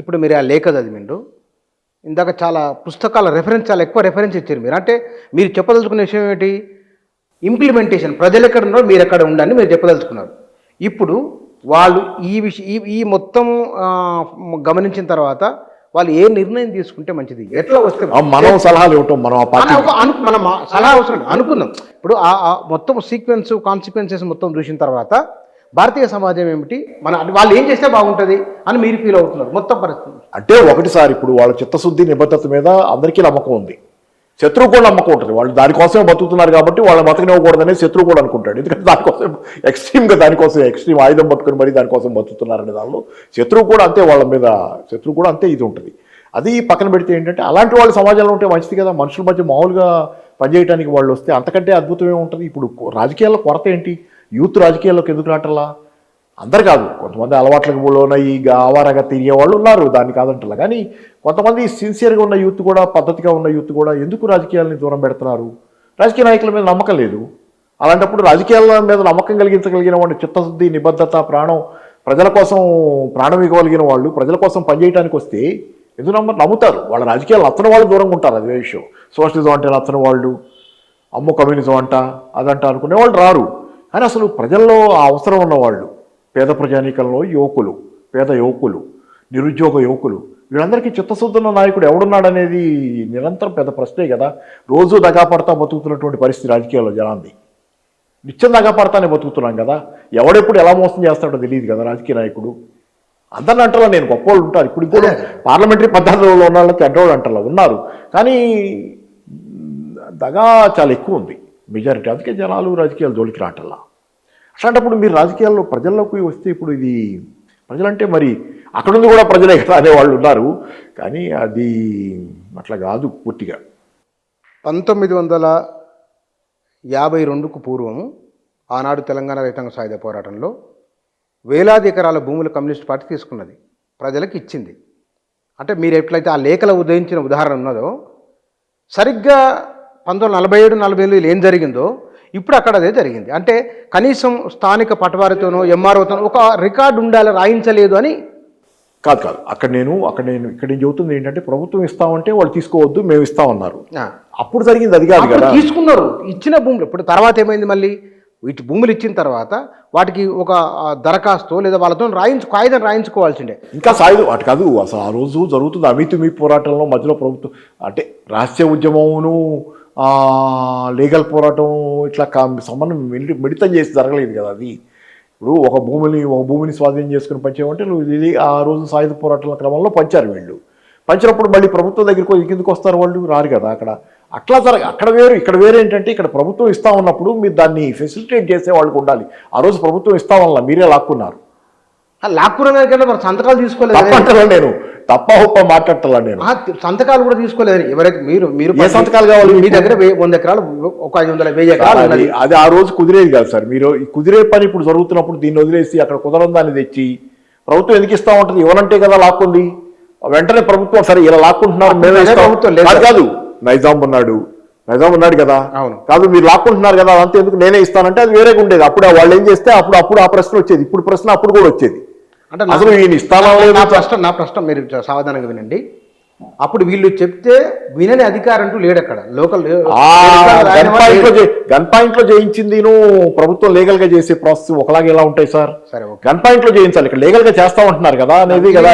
ఇప్పుడు మీరు ఆ లేఖ చదివిండు. ఇందాక చాలా పుస్తకాల రెఫరెన్స్ చాలా ఎక్కువ రెఫరెన్స్ ఇచ్చారు మీరు. అంటే మీరు చెప్పదలుచుకున్న విషయం ఏంటి? ఇంప్లిమెంటేషన్ ప్రజలు ఎక్కడ ఉన్నారో మీరు ఎక్కడ ఉండాలని మీరు చెప్పదలుచుకున్నారు. ఇప్పుడు వాళ్ళు ఈ విషయం ఈ మొత్తం గమనించిన తర్వాత వాళ్ళు ఏ నిర్ణయం తీసుకుంటే మంచిది, ఎట్లా వస్తే మనం సలహాలు ఇవ్వటం, మనం మనం సలహా అవసరం అనుకుందాం. ఇప్పుడు ఆ మొత్తం సీక్వెన్స్ కాన్సిక్వెన్సెస్ మొత్తం చూసిన తర్వాత భారతీయ సమాజం ఏమిటి, వాళ్ళు ఏం చేస్తే బాగుంటుంది అని మీరు ఫీల్ అవుతున్నారు మొత్తం పరిస్థితి అంటే? ఒకటిసారి ఇప్పుడు వాళ్ళ చిత్తశుద్ధి నిబద్ధత మీద అందరికీ నమ్మకం ఉంది, శత్రువు కూడా నమ్మకం ఉంటుంది. వాళ్ళు దానికోసమే బతుకుతున్నారు కాబట్టి వాళ్ళ బతకనివ్వకూడదనే శత్రువు కూడా అనుకుంటాడు. ఎందుకంటే దానికోసం ఎక్స్ట్రీమ్గా ఎక్స్ట్రీమ్ ఆయుధం పట్టుకుని మరి దానికోసం బతుకుతున్నారనే దానిలో శత్రువు కూడా అంతే, వాళ్ళ మీద శత్రువు కూడా అంతే ఇది ఉంటుంది. అది పక్కన పెడితే ఏంటంటే అలాంటి వాళ్ళు సమాజంలో ఉంటే మంచిది కదా. మనుషుల మధ్య మామూలుగా పనిచేయడానికి వాళ్ళు వస్తే అంతకంటే అద్భుతమే ఉంటుంది. ఇప్పుడు రాజకీయాల్లో కొరత ఏంటి? యూత్ రాజకీయాల్లోకి ఎందుకు రావట్లా? అందరు కాదు, కొంతమంది అలవాట్లకు లోనయ్యి ఆవారగా తిరిగే వాళ్ళు ఉన్నారు, దాన్ని కాదంటలా. కానీ కొంతమంది సిన్సియర్గా ఉన్న యూత్ కూడా, పద్ధతిగా ఉన్న యూత్ కూడా ఎందుకు రాజకీయాలని దూరం పెడుతున్నారు? రాజకీయ నాయకుల మీద నమ్మకం లేదు. అలాంటప్పుడు రాజకీయాల మీద నమ్మకం కలిగించగలిగిన వాడు, చిత్తశుద్ధి నిబద్ధత, ప్రాణం, ప్రజల కోసం ప్రాణం ఇవ్వగలిగిన వాళ్ళు ప్రజల కోసం పనిచేయడానికి వస్తే ఎందుకు నమ్ముతారు? వాళ్ళ రాజకీయాలు నచ్చని వాళ్ళు దూరంగా ఉంటారు, అదే విషయం. సోషలిజం అంటే నచ్చని వాళ్ళు, అమ్మో కమ్యూనిజం అంట అదంట అనుకునే వాళ్ళు రారు. కానీ అసలు ప్రజల్లో ఆ అవసరం ఉన్నవాళ్ళు, పేద ప్రజానీకంలో యువకులు, పేద యువకులు, నిరుద్యోగ యువకులు, వీళ్ళందరికీ చిత్తశుద్ధున్న నాయకుడు ఎవడున్నాడనేది నిరంతరం పెద్ద ప్రశ్నే కదా. రోజు దగాపడతా బతుకుతున్నటువంటి పరిస్థితి రాజకీయాల్లో జనాన్ని. నిత్యం దగాపడతానే బతుకుతున్నాం కదా. ఎవడెప్పుడు ఎలా మోసం చేస్తాడో తెలియదు కదా రాజకీయ నాయకుడు. అందరిని అంటలా నేను గొప్పవాళ్ళు ఉంటారు, ఇప్పుడు కూడా పార్లమెంటరీ పద్ధతిలో ఉన్న వాళ్ళు చెడ్డవాళ్ళు అంటలా ఉన్నారు. కానీ దగా చాలా ఎక్కువ ఉంది మెజారిటీ. అందుకే జనాలు రాజకీయాలు జోలికి రావటల్లా. అట్లాంటప్పుడు మీరు రాజకీయాల్లో ప్రజల్లోకి వస్తే ఇప్పుడు ఇది ప్రజలంటే మరి అక్కడుంది కూడా ప్రజలే కదా అనేవాళ్ళు ఉన్నారు. కానీ అది అట్లా కాదు పూర్తిగా. 1952కు పూర్వము ఆనాడు తెలంగాణ రైతాంగ సాయుధ పోరాటంలో వేలాది ఎకరాల భూములు కమ్యూనిస్ట్ పార్టీ తీసుకున్నది, ప్రజలకు ఇచ్చింది. అంటే మీరు ఎట్లయితే ఆ లేఖలో ఉదయించిన ఉదాహరణ ఉన్నదో, సరిగ్గా 1947-48 ఏం జరిగిందో ఇప్పుడు అక్కడ అదే జరిగింది. అంటే కనీసం స్థానిక పటవారితోనో ఎంఆర్ఓతోనో ఒక రికార్డు ఉండాలి, రాయించలేదు అని కాదు. అక్కడ నేను చెబుతుంది ఏంటంటే, ప్రభుత్వం ఇస్తామంటే వాళ్ళు తీసుకోవద్దు, మేము ఇస్తామన్నారు. అప్పుడు జరిగింది అది కాదు కదా. తీసుకున్నారు ఇచ్చిన భూములు. ఇప్పుడు తర్వాత ఏమైంది, మళ్ళీ వీటి భూములు ఇచ్చిన తర్వాత వాటికి ఒక దరఖాస్తు లేదా వాళ్ళతో కాగితం రాయించుకోవాల్సిందే. ఇంకా సాయుధం అటు కాదు, అసలు ఆ రోజు జరుగుతుంది అమితుమి పోరాటంలో మధ్యలో ప్రభుత్వం అంటే రహస్య ఉద్యమమును లీగల్ పోరాటం ఇట్లా సంబంధం మిళితం చేసి జరగలేదు కదా. అది ఇప్పుడు ఒక భూమిని స్వాధీనం చేసుకుని పంచేమంటే ఇది ఆ రోజు సాయుధ పోరాటాల క్రమంలో పంచారు వీళ్ళు. పంచినప్పుడు మళ్ళీ ప్రభుత్వం దగ్గరికి కిందకు వస్తారు వాళ్ళు, రారు కదా. అట్లా అక్కడ వేరు ఇక్కడ వేరు ఏంటంటే, ఇక్కడ ప్రభుత్వం ఇస్తా ఉన్నప్పుడు మీరు దాన్ని ఫెసిలిటేట్ చేసే వాళ్ళకి ఉండాలి. ఆ రోజు ప్రభుత్వం ఇస్తా వల్ల మీరే లాక్కున్నారు. లాక్కున్న మరి సంతకాలు తీసుకోలేదు. నేను తప్ప మాట్లాడతా, నేను సంతకాలు కూడా తీసుకోలేదు. ఎవరైతే మీరు ఏ సంతకాలు కావాలి? మీ దగ్గర 100 ఎకరాలు, ఒక 500-1000 ఎకరాలు అది ఆ రోజు కుదిరేది కాదు సార్. మీరు కుదిరే పని ఇప్పుడు జరుగుతున్నప్పుడు దీన్ని వదిలేసి అక్కడ కుదరం దాన్ని తెచ్చి ప్రభుత్వం ఎందుకు ఇస్తా ఉంటుంది? ఇవ్వనంటే కదా లాక్కుంది. వెంటనే ప్రభుత్వం సరే ఇలా లాక్కుంటున్నారు, మేమే కాదు. నైజాం ఉన్నాడు కదా, కాదు మీరు లాక్కుంటున్నారు కదా, అంతే ఎందుకు నేనే ఇస్తానంటే అది వేరేగా ఉండేది. అప్పుడు వాళ్ళు ఏం చేస్తే అప్పుడు ఆ ప్రశ్న వచ్చేది, ఇప్పుడు ప్రశ్న అప్పుడు కూడా వచ్చేది. అంటే అసలు ఈయన ఇస్తానా? నా ప్రశ్న మీరు సావధానంగా వినండి. అప్పుడు వీళ్ళు చెప్తే వినని అధికారం అంటూ లేడు అక్కడ. లోకల్ గన్ పాయింట్ లో చేయించింది ప్రభుత్వం లీగల్ గా చేసే ప్రాసెస్ ఒకలాగా ఎలా ఉంటాయి సార్? గన్ పాయింట్ లో చేయించాలి, ఇక్కడ లీగల్ గా చేస్తామంటున్నారు కదా అనేది కదా.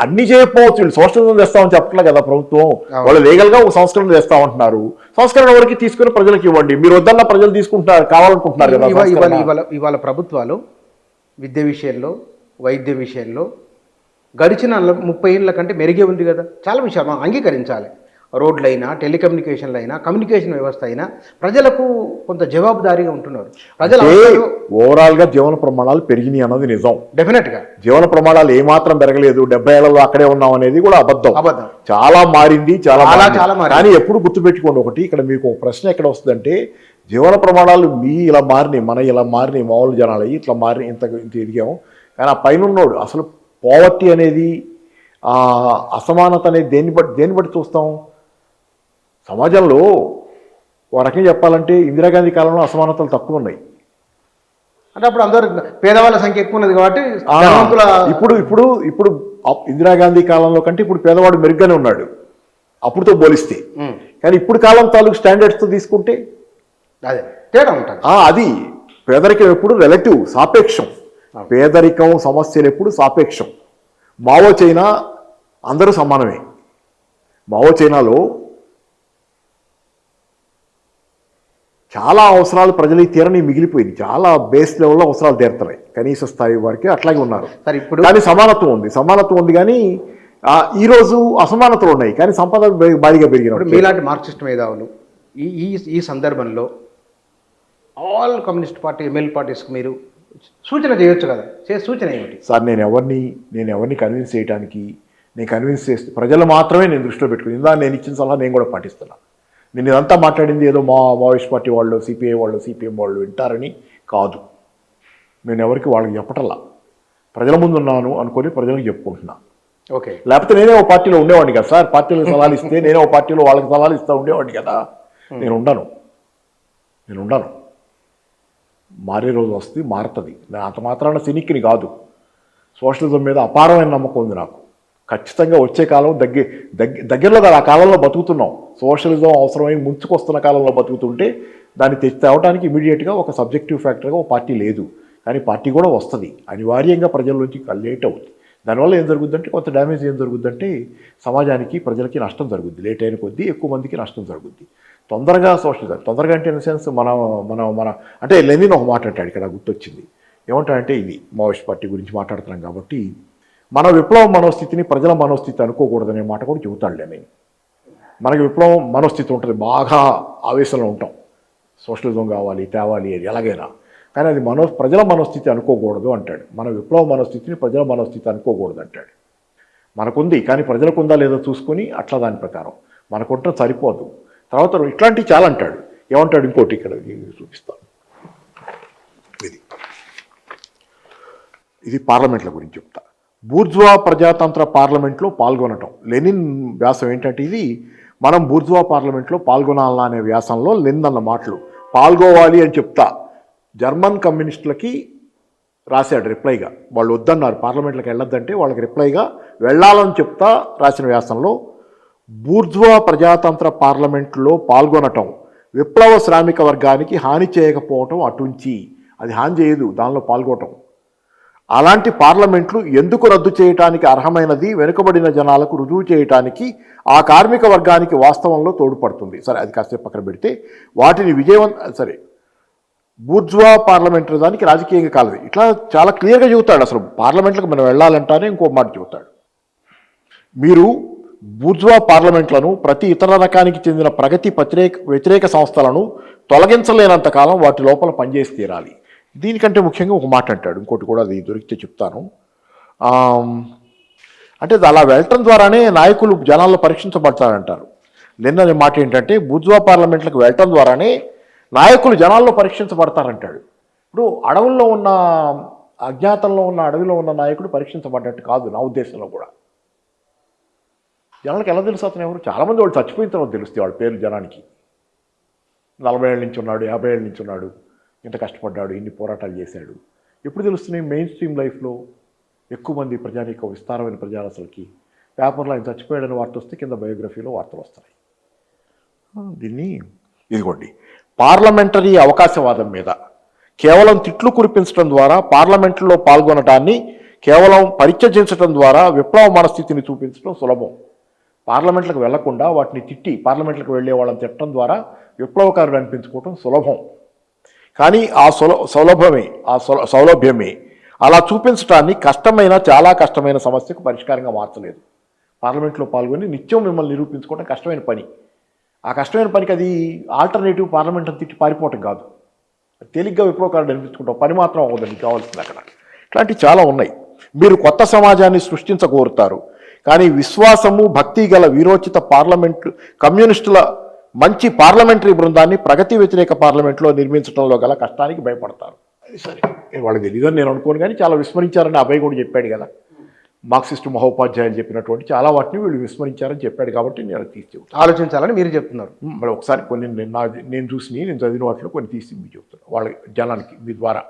అన్ని చేయకపోవచ్చు, సంస్కరణ చేస్తామని చెప్పట్లే కదా ప్రభుత్వం. వాళ్ళు లీగల్ గా ఒక సంస్కరణ చేస్తామంటున్నారు. సంస్కరణ వరకు తీసుకుని ప్రజలకు ఇవ్వండి. మీరు వద్దన్న ప్రజలు తీసుకుంటున్నారు, కావాలనుకుంటున్నారు కదా. ఇవాళ ప్రభుత్వాలు విద్య విషయంలో, వైద్య విషయంలో గడిచిన 30 ఏళ్ళ కంటే మెరుగే ఉంది కదా. చాలా విషయాలు మనం అంగీకరించాలి. రోడ్లైనా, టెలికమ్యూనికేషన్లు అయినా, కమ్యూనికేషన్ వ్యవస్థ అయినా ప్రజలకు కొంత జవాబుదారీగా ఉంటున్నారు. ప్రజలు ఓవరాల్ గా జీవన ప్రమాణాలు పెరిగినాయి అన్నది నిజం. డెఫినెట్ గా జీవన ప్రమాణాలు ఏమాత్రం పెరగలేదు. 70 ఏళ్లలో అక్కడే ఉన్నాం అనేది కూడా అబద్ధం. చాలా మారింది, చాలా. కానీ ఎప్పుడు గుర్తుపెట్టుకోండి ఒకటి, ఇక్కడ మీకు ఒక ప్రశ్న ఎక్కడ వస్తుందంటే, జీవన ప్రమాణాలు ఇలా మారినాయి, ఇలా మారినాయి, మామూలు జనాలు ఇట్లా మారినాయి, ఇంత ఎదిగాము. కానీ ఆ పైన ఉన్నోడు అసలు పోవర్టీ అనేది, అసమానత అనేది దేన్ని బట్టి చూస్తాం? సమాజంలో ఓ రకంగా చెప్పాలంటే ఇందిరాగాంధీ కాలంలో అసమానతలు తక్కువ ఉన్నాయి. అంటే అప్పుడు అందరూ పేదవాళ్ళ సంఖ్య ఎక్కువ ఉన్నది కాబట్టి ఇప్పుడు ఇందిరాగాంధీ కాలంలో కంటే ఇప్పుడు పేదవాడు మెరుగ్గానే ఉన్నాడు అప్పుడుతో పోలిస్తే. కానీ ఇప్పుడు కాలం తాలూకు స్టాండర్డ్స్తో తీసుకుంటే అదే తేడా ఉంటుంది. అది పేదరికం ఎప్పుడు రిలేటివ్, సాపేక్షం. పేదరికం సమస్యలు ఎప్పుడు సాపేక్షం. మావో చైనా అందరూ సమానమే. మావో చైనాలో చాలా అవసరాలు ప్రజలకి తీరని మిగిలిపోయింది. చాలా బేస్ లెవెల్లో అవసరాలు తీరుతున్నాయి, కనీస స్థాయి వారికి అట్లాగే ఉన్నారు. ఇప్పుడు కానీ సమానత్వం ఉంది కానీ ఈరోజు అసమానతలు ఉన్నాయి, కానీ సంపద భారీగా పెరిగినప్పుడు. మీలాంటి మార్క్సిస్ట్ మేధావులు ఈ ఈ సందర్భంలో ఆల్ కమ్యూనిస్ట్ పార్టీ ఎమ్మెల్యే పార్టీస్కి మీరు సూచన చేయొచ్చు కదా, సూచన ఏమిటి సార్? నేను ఎవరిని కన్విన్స్ చేయడానికి, నేను కన్విన్స్ చేస్తే ప్రజలు మాత్రమే నేను దృష్టిలో పెట్టుకుని నేను ఇచ్చిన సలహా నేను కూడా పాటిస్తున్నాను. నేను ఇదంతా మాట్లాడింది ఏదో మావోయిస్ట్ పార్టీ వాళ్ళు, సిపిఐ వాళ్ళు, సిపిఎం వాళ్ళు వింటారని కాదు. నేను ఎవరికి వాళ్ళకి చెప్పటల్లా, ప్రజల ముందు ఉన్నాను అనుకొని ప్రజలకు చెప్పుకుంటున్నా. ఓకే, లేకపోతే నేనే ఒక పార్టీలో ఉండేవాడిని కదా సార్. పార్టీలకు సలహాలు ఇస్తే నేనే ఒక పార్టీలో వాళ్ళకి సలహాలు ఇస్తూ ఉండేవాడిని కదా. నేను ఉండను. మారే రోజు వస్తుంది, మారుతుంది. నేను అంత మాత్రాన సినిక్కిని కాదు. సోషలిజం మీద అపారమైన నమ్మకం ఉంది నాకు. ఖచ్చితంగా వచ్చే కాలం దగ్గరలో కాదు, ఆ కాలంలో బతుకుతున్నాం. సోషలిజం అవసరమై ముంచుకొస్తున్న కాలంలో బతుకుతుంటే దాన్ని తేవడానికి ఇమీడియట్గా ఒక సబ్జెక్టివ్ ఫ్యాక్టర్గా ఒక పార్టీ లేదు. కానీ పార్టీ కూడా వస్తుంది, అనివార్యంగా ప్రజల నుంచి లేట్ అవుతుంది. దానివల్ల ఏం జరుగుద్దంటే కొంత డ్యామేజ్ ఏం జరుగుద్దంటే సమాజానికి, ప్రజలకి నష్టం జరుగుద్ది. లేట్ అయిన కొద్దీ ఎక్కువ మందికి నష్టం జరుగుద్ది. తొందరగా సోషలిజం తొందరగా అంటే ఇన్ సెన్స్ మన అంటే లెనిన్ ఒక మాట అంటాడు, ఇక్కడ గుర్తొచ్చింది. ఏమంటాడంటే, ఇది మావోయిస్ట్ పార్టీ గురించి మాట్లాడుతున్నాం కాబట్టి మన విప్లవ మనోస్థితిని ప్రజల మనోస్థితి అనుకోకూడదనే మాట కూడా చెబుతాడు లెనిన్. మనకి విప్లవం మనోస్థితి ఉంటుంది, బాగా ఆవేశంలో ఉంటాం, సోషలిజం కావాలి తేవాలి అది ఎలాగైనా. కానీ అది ప్రజల మనోస్థితి అనుకోకూడదు అంటాడు. మన విప్లవ మనోస్థితిని ప్రజల మనోస్థితి అనుకోకూడదు అంటాడు. మనకుంది, కానీ ప్రజలకు ఉందా లేదో చూసుకొని అట్లా దాని ప్రకారం మనకుంటే సరిపోదు. తర్వాత ఇట్లాంటివి చాలా అంటాడు. ఏమంటాడు ఇంకోటి ఇక్కడ చూపిస్తాను. ఇది పార్లమెంట్ల గురించి చెప్తా. బూర్జువా ప్రజాతంత్ర పార్లమెంట్లో పాల్గొనటం. లెనిన్ వ్యాసం ఏంటంటే, ఇది మనం బూర్జువా పార్లమెంట్లో పాల్గొనాలా అనే వ్యాసంలో లెనిన్ అన్న మాటలు. పాల్గొవాలి అని చెప్తా జర్మన్ కమ్యూనిస్టులకి రాశాడు రిప్లైగా. వాళ్ళు వద్దన్నారు, పార్లమెంట్లకు వెళ్ళొద్దంటే వాళ్ళకి రిప్లైగా వెళ్ళాలని చెప్తా రాసిన వ్యాసంలో బూర్జువా ప్రజాతంత్ర పార్లమెంట్లో పాల్గొనటం విప్లవ శ్రామిక వర్గానికి హాని చేయకపోవటం అటుంచి, అది హాని చేయదు దానిలో పాల్గొనటం. అలాంటి పార్లమెంట్లు ఎందుకు రద్దు చేయటానికి అర్హమైనది వెనుకబడిన జనాలకు రుజువు చేయటానికి ఆ కార్మిక వర్గానికి వాస్తవంలో తోడ్పడుతుంది. సరే, అది కాసేపు పక్కన పెడితే వాటిని సరే, బూర్జువా పార్లమెంటరీ దానికి రాజకీయంగా కాలేదు. ఇట్లా చాలా క్లియర్గా చెబుతాడు. అసలు పార్లమెంట్లకు మనం వెళ్ళాలంటానే ఇంకో మాట చెబుతాడు. మీరు బూర్జువా పార్లమెంట్లను, ప్రతి ఇతర రకానికి చెందిన ప్రగతి వ్యతిరేక సంస్థలను తొలగించలేనంత కాలం వాటి లోపల పనిచేసి తీరాలి. దీనికంటే ముఖ్యంగా ఒక మాట అంటాడు, ఇంకోటి కూడా అది దొరికితే చెప్తాను. అంటే అలా వెళ్ళటం ద్వారానే నాయకులు జనాల్లో పరీక్షించబడతారంటారు. నిన్న మాట ఏంటంటే, బూర్జువా పార్లమెంట్లకు వెళ్ళటం ద్వారానే నాయకులు జనాల్లో పరీక్షించబడతారంటాడు. ఇప్పుడు అడవుల్లో ఉన్న, అజ్ఞాతంలో ఉన్న, అడవిలో ఉన్న నాయకుడు పరీక్షించబడ్డట్టు కాదు నా ఉద్దేశంలో కూడా. జనాలకు ఎలా తెలుసు అతను ఎవరు? చాలామంది వాళ్ళు చచ్చిపోయిన తర్వాత తెలుస్తాయి వాళ్ళ పేర్లు జనానికి. 40 ఏళ్ళ నుంచి ఉన్నాడు, 50 ఏళ్ళ నుంచి ఉన్నాడు, ఇంత కష్టపడ్డాడు, ఇన్ని పోరాటాలు చేశాడు. ఎప్పుడు తెలుస్తున్నాయి? మెయిన్ స్ట్రీమ్ లైఫ్లో ఎక్కువ మంది ప్రజానీక, విస్తారమైన ప్రజారసలకి పేపర్లో ఆయన చచ్చిపోయాడని వార్త వస్తే కింద బయోగ్రఫీలో వార్తలు వస్తున్నాయి. దీన్ని ఇదిగోండి, పార్లమెంటరీ అవకాశవాదం మీద కేవలం తిట్లు కురిపించడం ద్వారా, పార్లమెంట్లో పాల్గొనడాన్ని కేవలం పరిత్యజించడం ద్వారా విప్లవ మనస్థితిని చూపించడం సులభం. పార్లమెంట్లకు వెళ్లకుండా వాటిని తిట్టి పార్లమెంట్లకు వెళ్ళే వాళ్ళని తిట్టడం ద్వారా విప్లవకారుడు అనిపించుకోవటం సులభం. కానీ ఆ సౌలభ్యమే అలా చూపించడాన్ని కష్టమైన, చాలా కష్టమైన సమస్యకు పరిష్కారంగా మార్చలేదు. పార్లమెంట్లో పాల్గొని నిత్యం మిమ్మల్ని నిరూపించుకోవడం కష్టమైన పని. ఆ కష్టమైన పనికి అది ఆల్టర్నేటివ్ పార్లమెంట్ అని తిట్టి పారిపోవటం కాదు. తేలిగ్గా విప్లవకారుడు అనిపించుకుంటాం, పని మాత్రం అవ్వదండి కావాల్సింది అక్కడ. ఇట్లాంటివి చాలా ఉన్నాయి. మీరు కొత్త సమాజాన్ని సృష్టించకోరుతారు, కానీ విశ్వాసము, భక్తి గల వీరోచిత కమ్యూనిస్టుల మంచి పార్లమెంటరీ బృందాన్ని ప్రగతి వ్యతిరేక పార్లమెంట్లో నిర్మించడంలో గల కష్టానికి భయపడతారు. సరే, వాళ్ళకి తెలియదని నేను అనుకోను, కానీ చాలా విస్మరించారని అభయ్ కూడా చెప్పాడు కదా. మార్క్సిస్టు మహోపాధ్యాయులు చెప్పినటువంటి చాలా వాటిని వీళ్ళు విస్మరించారని చెప్పాడు కాబట్టి నేను తీసి చెబుతాను. ఆలోచించాలని మీరు చెప్తున్నారు. మరి ఒకసారి కొన్ని నేను చూసి నేను చదివిన వాటిలో కొన్ని తీసి మీకు చెప్తున్నాను వాళ్ళ జనానికి మీ ద్వారా.